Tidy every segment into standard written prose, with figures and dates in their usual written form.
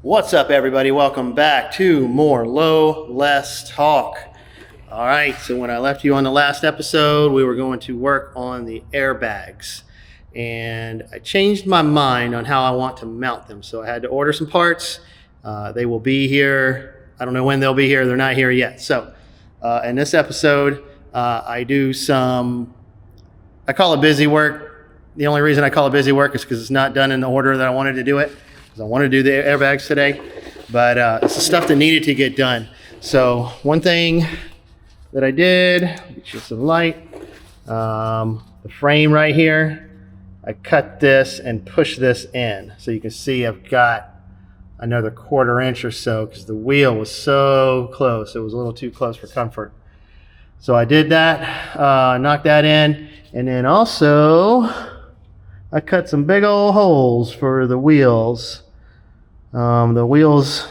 What's up, everybody? Welcome back to more Low Less Talk. All right, so when I left you on the last episode, we were going to work on the airbags, and I changed my mind on how I want to mount them. So I had to order some parts. They will be here. I don't know when they'll be here. They're not here yet. So in this episode, I do some, I call it busy work. The only reason I call it busy work is because it's not done in the order that I wanted to do it. I wanted to do the airbags today, but it's the stuff that needed to get done. So one thing that I did, get you some light, the frame right here, I cut this and pushed this in. So you can see I've got another 1/4 inch or so because the wheel was so close. It was a little too close for comfort. So I did that, knocked that in, and then also I cut some big old holes for the wheels. The wheels,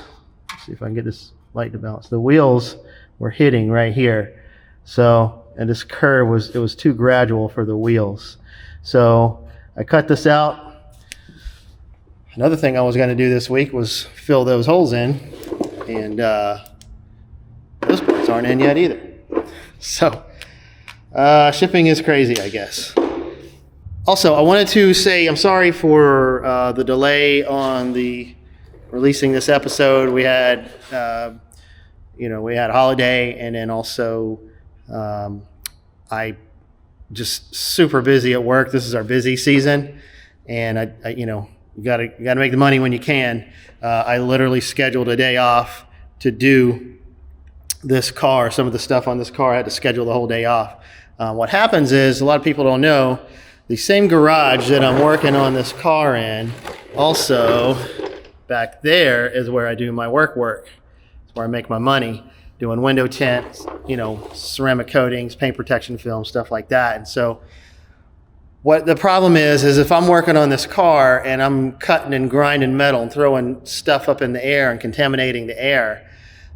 let's see if I can get this light to balance. The wheels were hitting right here. So, and this curve was too gradual for the wheels. So I cut this out. Another thing I was going to do this week was fill those holes in, and those parts aren't in yet either. So shipping is crazy, I guess. Also, I wanted to say I'm sorry for the delay on the releasing this episode. We had, we had a holiday, and then also I just super busy at work. This is our busy season, and you gotta make the money when you can. I literally scheduled a day off to do this car. Some of the stuff on this car I had to schedule the whole day off. What happens is, a lot of people don't know, the same garage that I'm working on this car in, also back there is where I do my work. It's where I make my money, doing window tints, ceramic coatings, paint protection film, stuff like that. And so what the problem is if I'm working on this car and I'm cutting and grinding metal and throwing stuff up in the air and contaminating the air,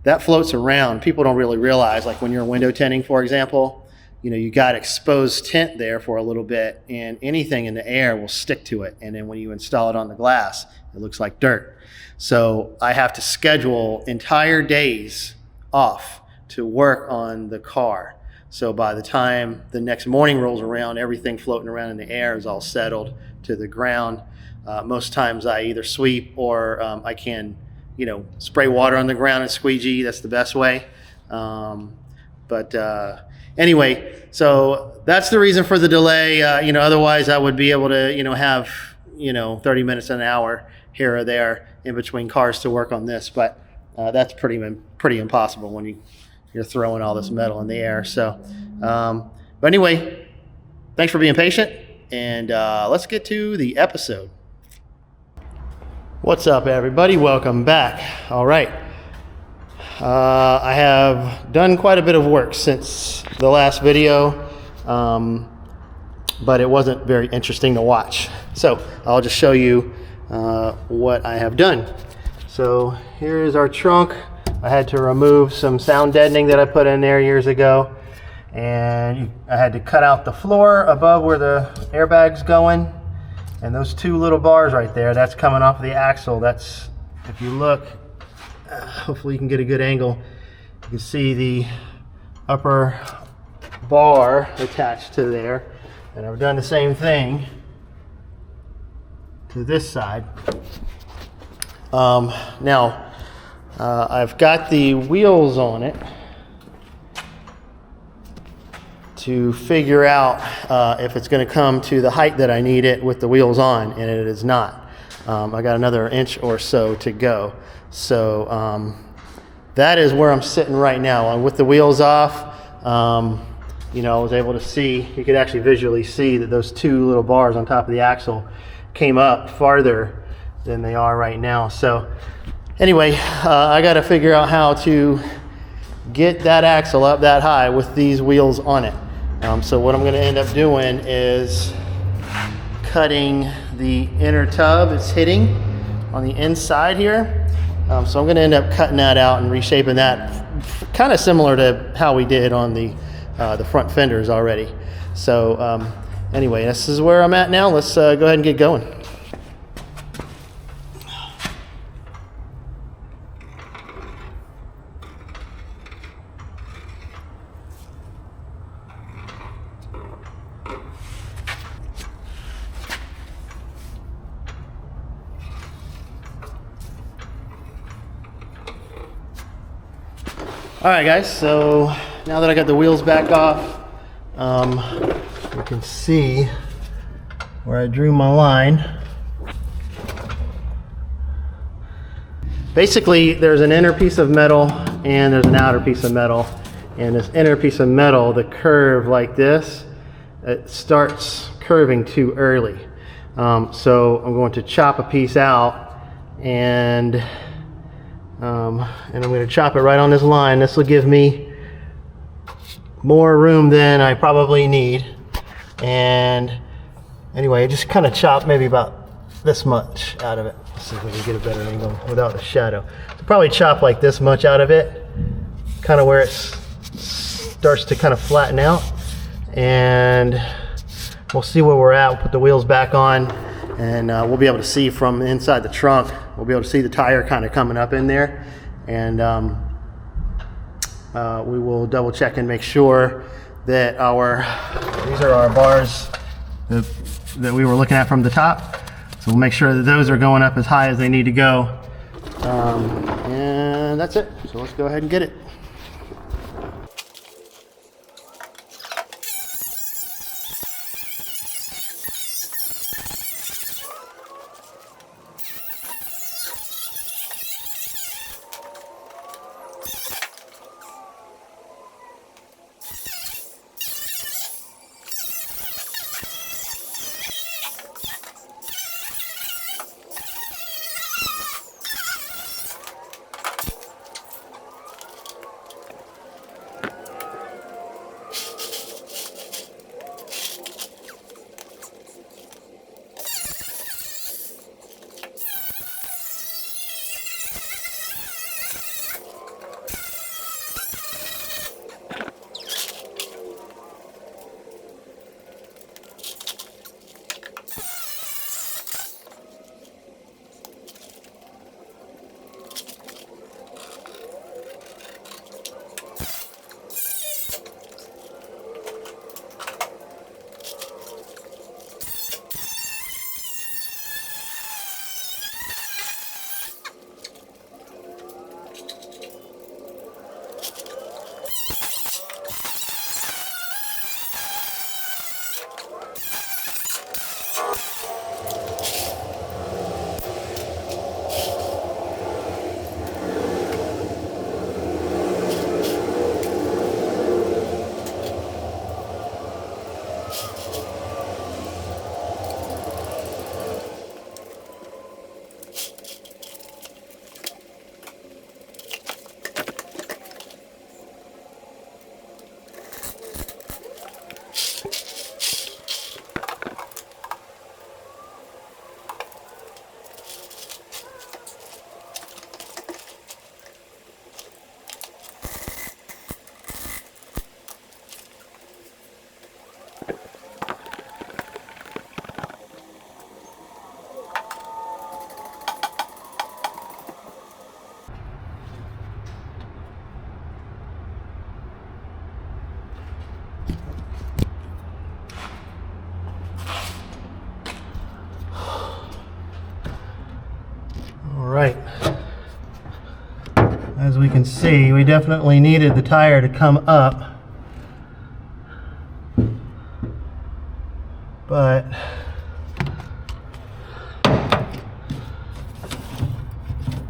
that floats around. People don't really realize, like when you're window tinting, for example, you got exposed tint there for a little bit, and anything in the air will stick to it. And then when you install it on the glass, it looks like dirt. So I have to schedule entire days off to work on the car. So by the time the next morning rolls around, everything floating around in the air is all settled to the ground. Most times I either sweep or I can, spray water on the ground and squeegee. That's the best way. Anyway, so that's the reason for the delay. Otherwise I would be able to, have, 30 minutes an hour here or there in between cars to work on this. But that's pretty impossible when you're throwing all this metal in the air. So, but anyway, thanks for being patient, and let's get to the episode. What's up, everybody? Welcome back. All right. I have done quite a bit of work since the last video, but it wasn't very interesting to watch. So I'll just show you what I have done. So here is our trunk. I had to remove some sound deadening that I put in there years ago, and I had to cut out the floor above where the airbag's going, and those two little bars right there, that's coming off the axle. That's, if you look, hopefully you can get a good angle. You can see the upper bar attached to there, and I've done the same thing to this side. Now I've got the wheels on it to figure out if it's going to come to the height that I need it with the wheels on, and it is not. I got another inch or so to go. So that is where I'm sitting right now. With the wheels off, I was able to see, you could actually visually see that those two little bars on top of the axle came up farther than they are right now. So anyway, I got to figure out how to get that axle up that high with these wheels on it. So what I'm going to end up doing is cutting the inner tub it's hitting on the inside here. So I'm going to end up cutting that out and reshaping that, kind of similar to how we did on the front fenders already. So anyway, this is where I'm at now. Let's go ahead and get going. All right, guys, so now that I got the wheels back off, you can see where I drew my line. Basically, there's an inner piece of metal and there's an outer piece of metal. And this inner piece of metal, the curve like this, it starts curving too early. So I'm going to chop a piece out and I'm going to chop it right on this line. This will give me more room than I probably need. And anyway, just kind of chop maybe about this much out of it. Let's see if we can get a better angle without the shadow. So probably chop like this much out of it, kind of where it starts to kind of flatten out. And we'll see where we're at. We'll put the wheels back on, and we'll be able to see from inside the trunk. We'll be able to see the tire kind of coming up in there, and we will double check and make sure that these are our bars that we were looking at from the top. So we'll make sure that those are going up as high as they need to go, and that's it. So let's go ahead and get it. Right, as we can see, we definitely needed the tire to come up, but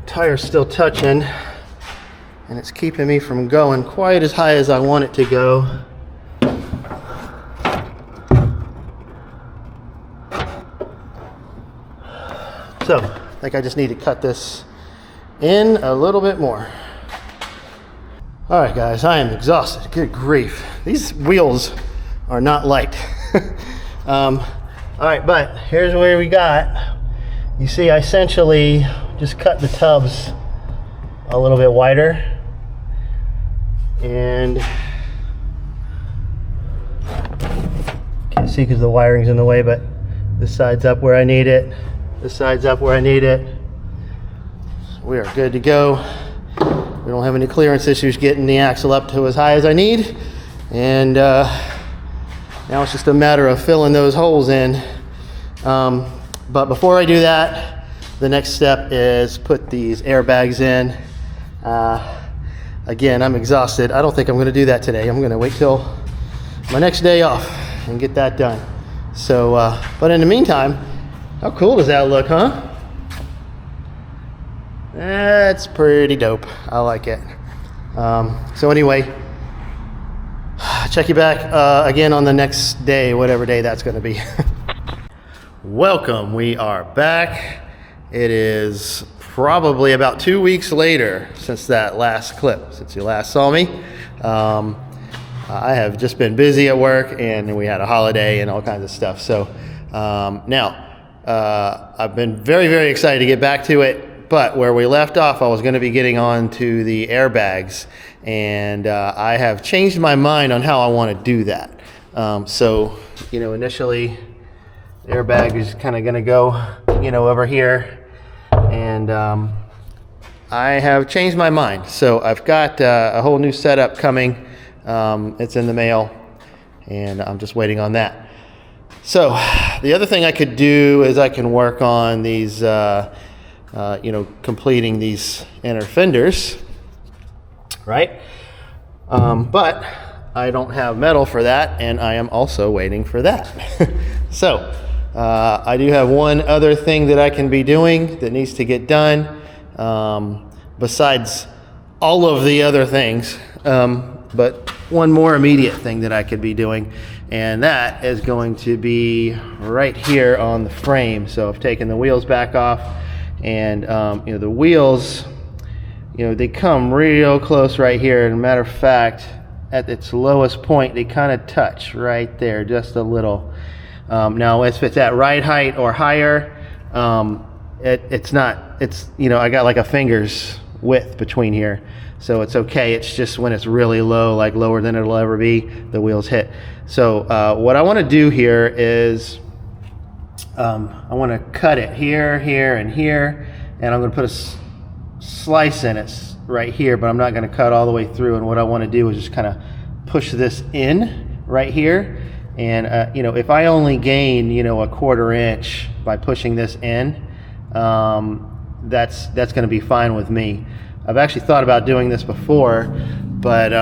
tire's still touching and it's keeping me from going quite as high as I want it to go. So I think I just need to cut this in a little bit more. All right, guys, I am exhausted. Good grief. These wheels are not light. All right, but here's where we got. You see, I essentially just cut the tubs a little bit wider. And can't see because the wiring's in the way, but this side's up where I need it. This side's up where I need it. We are good to go. We don't have any clearance issues getting the axle up to as high as I need. And now it's just a matter of filling those holes in. But before I do that, the next step is put these airbags in. again, I'm exhausted. I don't think I'm going to do that today. I'm going to wait till my next day off and get that done. So, but in the meantime, how cool does that look, huh? That's pretty dope. I like it. So anyway, check you back again on the next day, whatever day that's going to be. Welcome. We are back. It is probably about 2 weeks later since that last clip, since you last saw me. I have just been busy at work, and we had a holiday and all kinds of stuff. So now I've been very, very excited to get back to it. But where we left off, I was going to be getting on to the airbags, and I have changed my mind on how I want to do that. So, you know, initially, the airbag is kind of going to go, you know, over here, and I have changed my mind. So I've got a whole new setup coming. It's in the mail, and I'm just waiting on that. So the other thing I could do is I can work on these, you know, completing these inner fenders, right? But I don't have metal for that, and I am also waiting for that. So I do have one other thing that I can be doing that needs to get done, besides all of the other things, but one more immediate thing that I could be doing, and that is going to be right here on the frame. So I've taken the wheels back off, and you know, the wheels, you know, they come real close right here. And a matter of fact, at its lowest point, they kind of touch right there, just a little. Now, if it's at ride height or higher, it's not. It's, you know, I got like a finger's width between here, so it's okay. It's just when it's really low, like lower than it'll ever be, the wheels hit. So what I want to do here is I want to cut it here, here, and here, and I'm going to put a slice in it right here, but I'm not going to cut all the way through. And what I want to do is just kind of push this in right here. And you know, if I only gain, you know, a 1/4 inch by pushing this in, that's going to be fine with me. I've actually thought about doing this before, but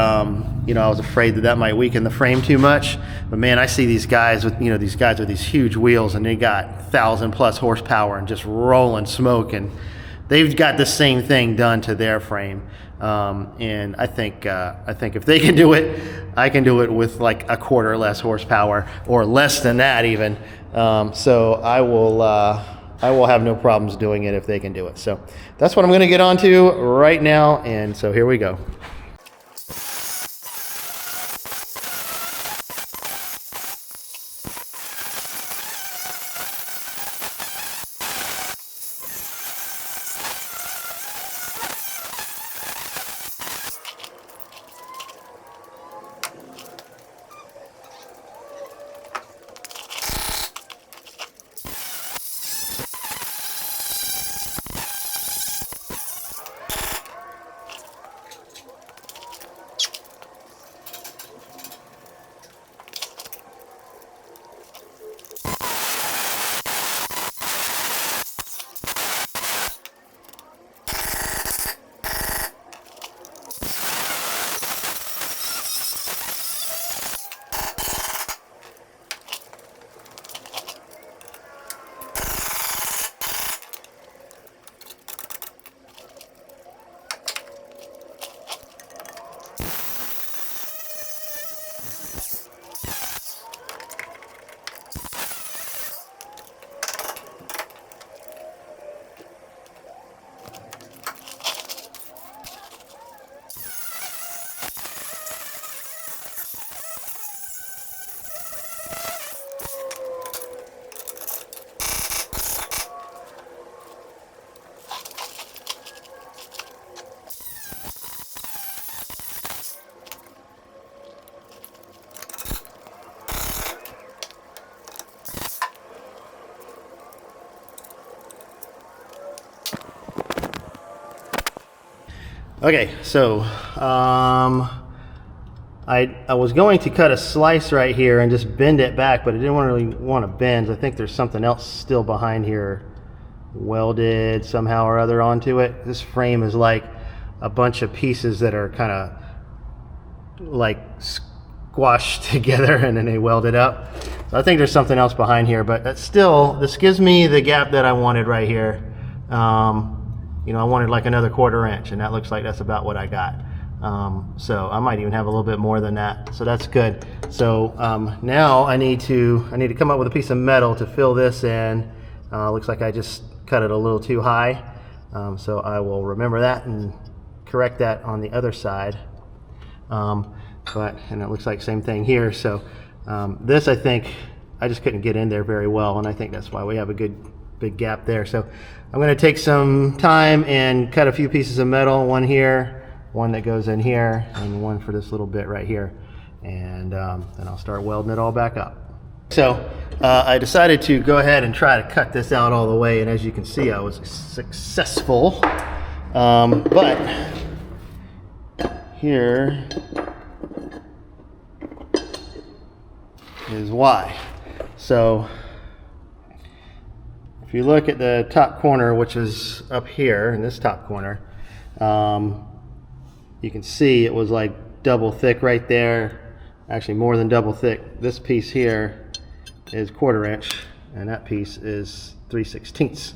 you know, I was afraid that that might weaken the frame too much. But man, I see these guys with, you know, these guys with these huge wheels, and they got 1,000+ horsepower and just rolling smoke, and they've got the same thing done to their frame. And I think if they can do it, I can do it with like a 1/4 less horsepower, or less than that even. So I will have no problems doing it if they can do it. So that's what I'm going to get onto right now. And so here we go. Okay, so I was going to cut a slice right here and just bend it back, but I didn't really want to bend. I think there's something else still behind here, welded somehow or other onto it. This frame is like a bunch of pieces that are kind of like squashed together and then they weld it up. So I think there's something else behind here, but that's still, this gives me the gap that I wanted right here. You know, I wanted like another 1/4 inch, and that looks like that's about what I got. So I might even have a little bit more than that. So that's good. So now I need to come up with a piece of metal to fill this in. Looks like I just cut it a little too high. So I will remember that and correct that on the other side. And it looks like same thing here. So this, I think I just couldn't get in there very well, and I think that's why we have a good big gap there. So I'm going to take some time and cut a few pieces of metal, one here, one that goes in here, and one for this little bit right here, and then I'll start welding it all back up. So I decided to go ahead and try to cut this out all the way, and as you can see, I was successful. But here is why. So if you look at the top corner, which is up here in this top corner, you can see it was like double thick right there, actually more than double thick. This piece here is 1/4 inch, and that piece is 3/16.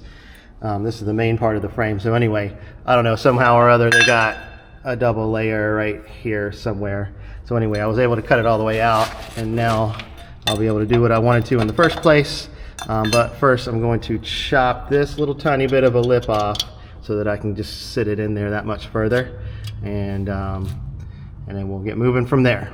This is the main part of the frame. So anyway, I don't know, somehow or other they got a double layer right here somewhere. So anyway, I was able to cut it all the way out, and now I'll be able to do what I wanted to in the first place. But first I'm going to chop this little tiny bit of a lip off so that I can just sit it in there that much further, and then we'll get moving from there.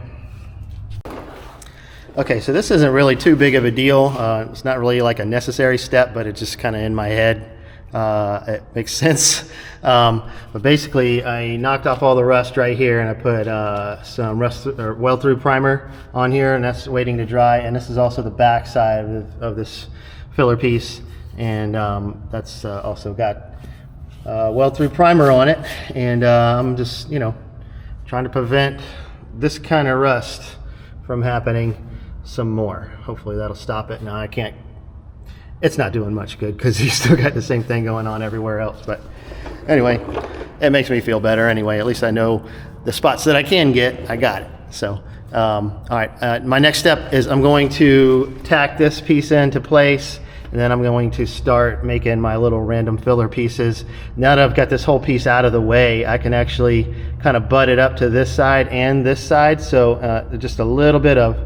Okay, so this isn't really too big of a deal. It's not really like a necessary step, but it's just kind of in my head. It makes sense. But basically I knocked off all the rust right here, and I put some rust or weld through primer on here, and that's waiting to dry. And this is also the back side of this filler piece, and that's also got weld through primer on it. And I'm just, you know, trying to prevent this kind of rust from happening some more. Hopefully that'll stop it. Now I can't, it's not doing much good because you still got the same thing going on everywhere else. But anyway, it makes me feel better anyway. At least I know the spots that I can get, I got it. So all right, my next step is I'm going to tack this piece into place, and then I'm going to start making my little random filler pieces. Now that I've got this whole piece out of the way, I can actually kind of butt it up to this side and this side. So just a little bit of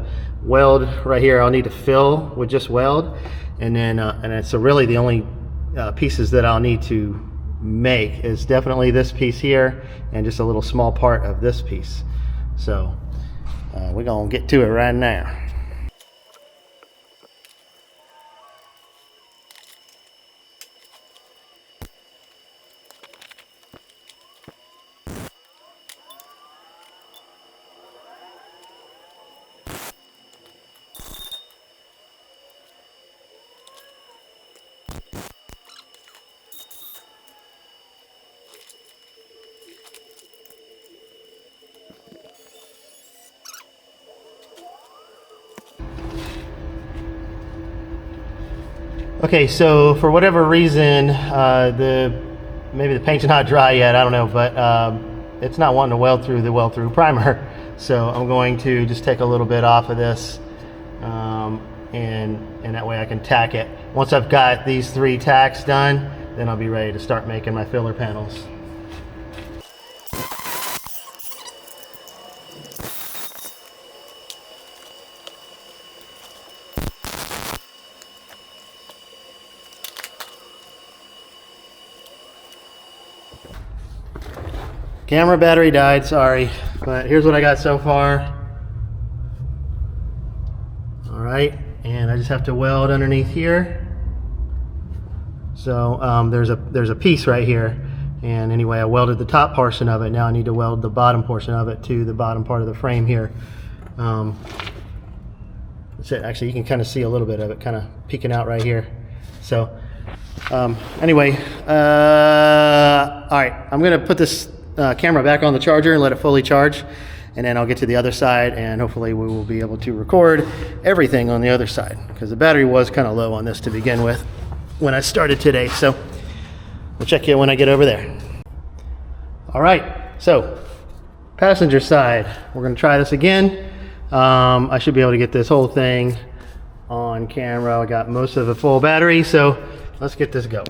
weld right here I'll need to fill with just weld, and then so really the only pieces that I'll need to make is definitely this piece here and just a little small part of this piece. So we're gonna get to it right now. Okay, so for whatever reason, maybe the paint's not dry yet, I don't know, but it's not wanting to weld through the weld through primer. So I'm going to just take a little bit off of this, and that way I can tack it. Once I've got these 3 tacks done, then I'll be ready to start making my filler panels. Camera battery died, sorry, but here's what I got so far. All right, and I just have to weld underneath here. So there's a piece right here, and anyway, I welded the top portion of it. Now I need to weld the bottom portion of it to the bottom part of the frame here. That's it. Actually, you can kind of see a little bit of it kind of peeking out right here. So anyway, all right, I'm gonna put this camera back on the charger and let it fully charge, and then I'll get to the other side, and hopefully we will be able to record everything on the other side, because the battery was kind of low on this to begin with when I started today. So we'll check in when I get over there. All right, so passenger side, we're gonna try this again. I should be able to get this whole thing on camera. I got most of the full battery, so let's get this going.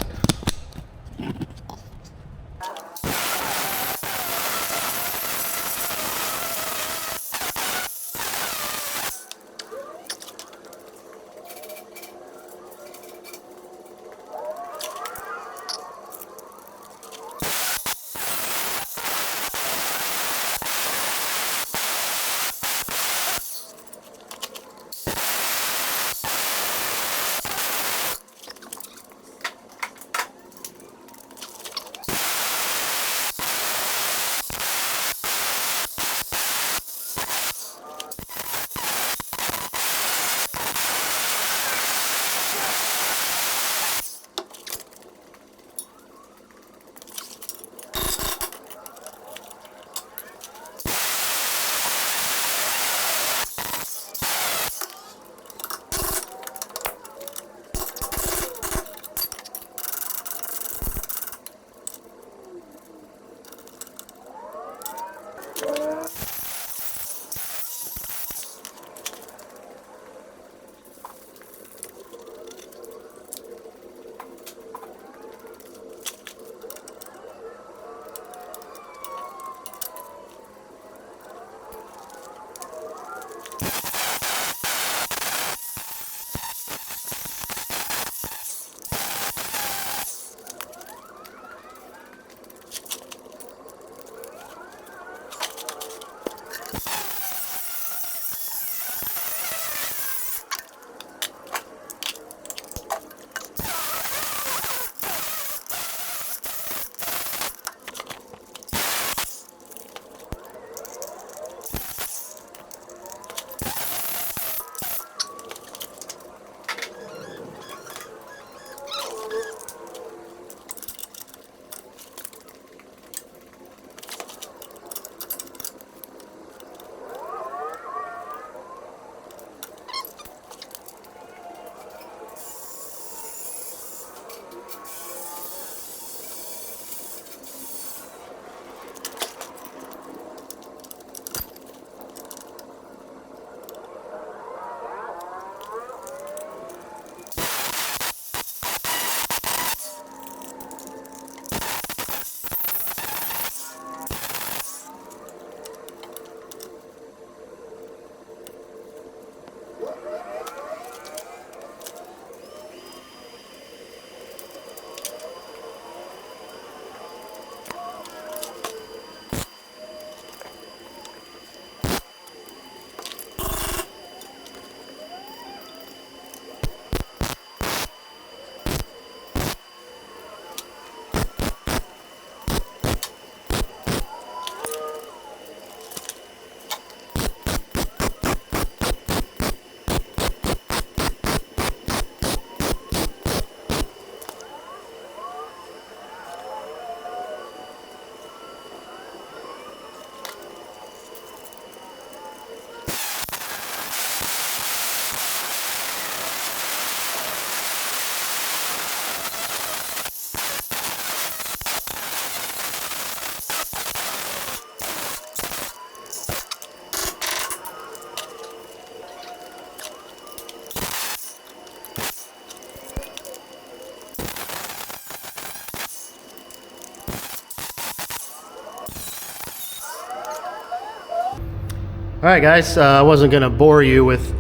All right, guys, I wasn't going to bore you with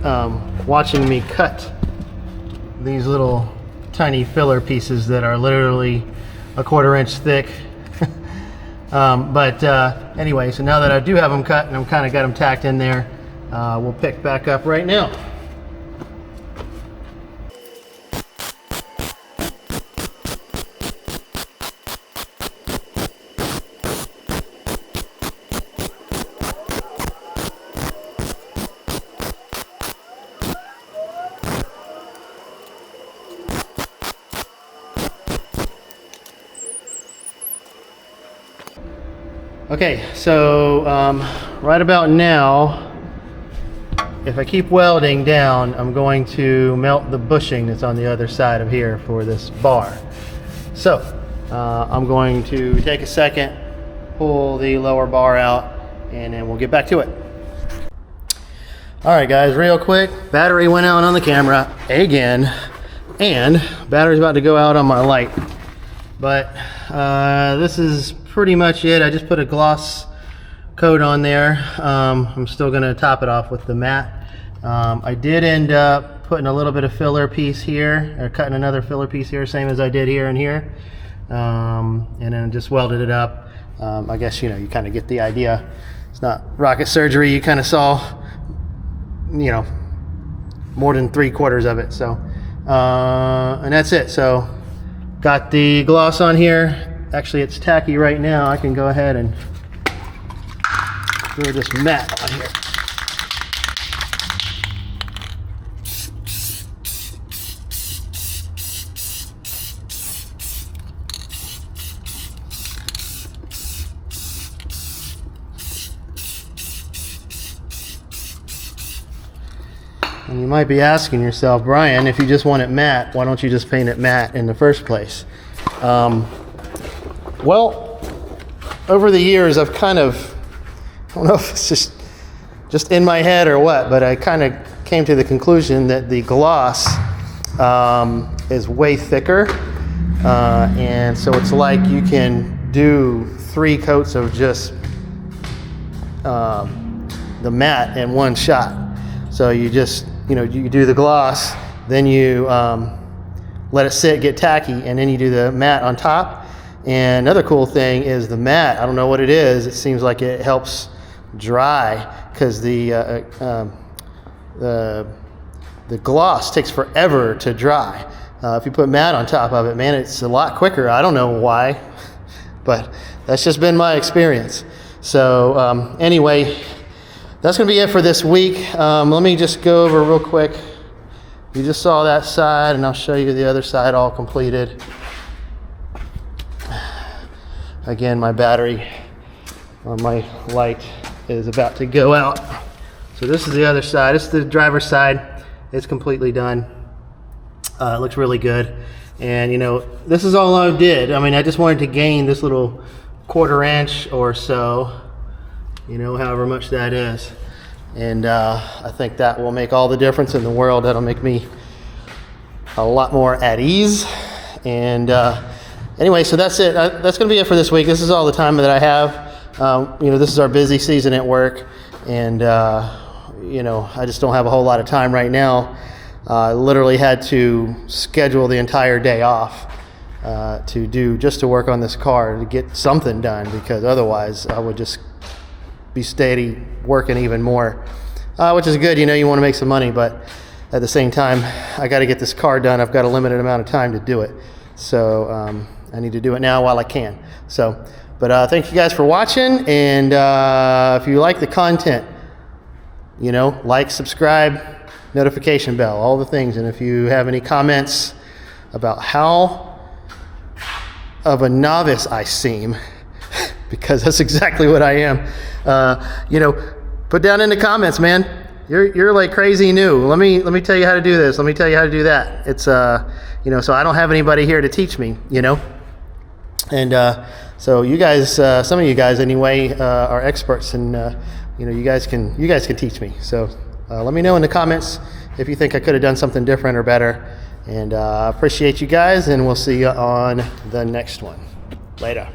watching me cut these little tiny filler pieces that are literally a 1/4 inch thick. Anyway, so now that I do have them cut and I'm kind of got them tacked in there, we'll pick back up right now. Okay, so right about now, if I keep welding down, I'm going to melt the bushing that's on the other side of here for this bar. So I'm going to take a second, pull the lower bar out, and then we'll get back to it. All right, guys, real quick, battery went out on the camera again, and battery's about to go out on my light. But this is pretty much it. I just put a gloss coat on there. I'm still gonna top it off with the matte. I did end up putting a little bit of filler piece here, or cutting another filler piece here, same as I did here and here. And then just welded it up. I guess, you kind of get the idea. It's not rocket surgery. You kind of saw, more than 3/4 of it. So, and that's it. So, got the gloss on here. Actually, it's tacky right now. I can go ahead and throw this matte on here. And you might be asking yourself, Brian, if you just want it matte, why don't you just paint it matte in the first place? Well, over the years, I've kind of, I don't know if it's just in my head or what, but I kind of came to the conclusion that the gloss is way thicker. And so it's like you can do 3 coats of just the matte in one shot. So you just, you do the gloss, then you let it sit, get tacky, and then you do the matte on top. And another cool thing is the matte, I don't know what it is, it seems like it helps dry, because the gloss takes forever to dry. If you put matte on top of it, man, it's a lot quicker. I don't know why, but that's just been my experience. So anyway, that's going to be it for this week. Let me just go over real quick. You just saw that side, and I'll show you the other side all completed. Again, my battery on my light is about to go out. So this is the other side. This is the driver's side. It's completely done. It looks really good. And this is all I did. I mean, I just wanted to gain this little 1/4 inch or so, however much that is. And I think that will make all the difference in the world. That'll make me a lot more at ease. And anyway, so that's it. That's going to be it for this week. This is all the time that I have. This is our busy season at work. And, I just don't have a whole lot of time right now. I literally had to schedule the entire day off to work on this car to get something done, because otherwise I would just be steady working even more, which is good. You want to make some money, but at the same time, I got to get this car done. I've got a limited amount of time to do it, so I need to do it now while I can. So, but thank you guys for watching, and if you like the content, like, subscribe, notification bell, all the things. And if you have any comments about how of a novice I seem, because that's exactly what I am, put down in the comments, man. You're like crazy new. Let me tell you how to do this. Let me tell you how to do that. It's so I don't have anybody here to teach me, And so you guys, some of you guys anyway, are experts, and you guys can teach me. So let me know in the comments if you think I could have done something different or better. And I appreciate you guys, and we'll see you on the next one. Later.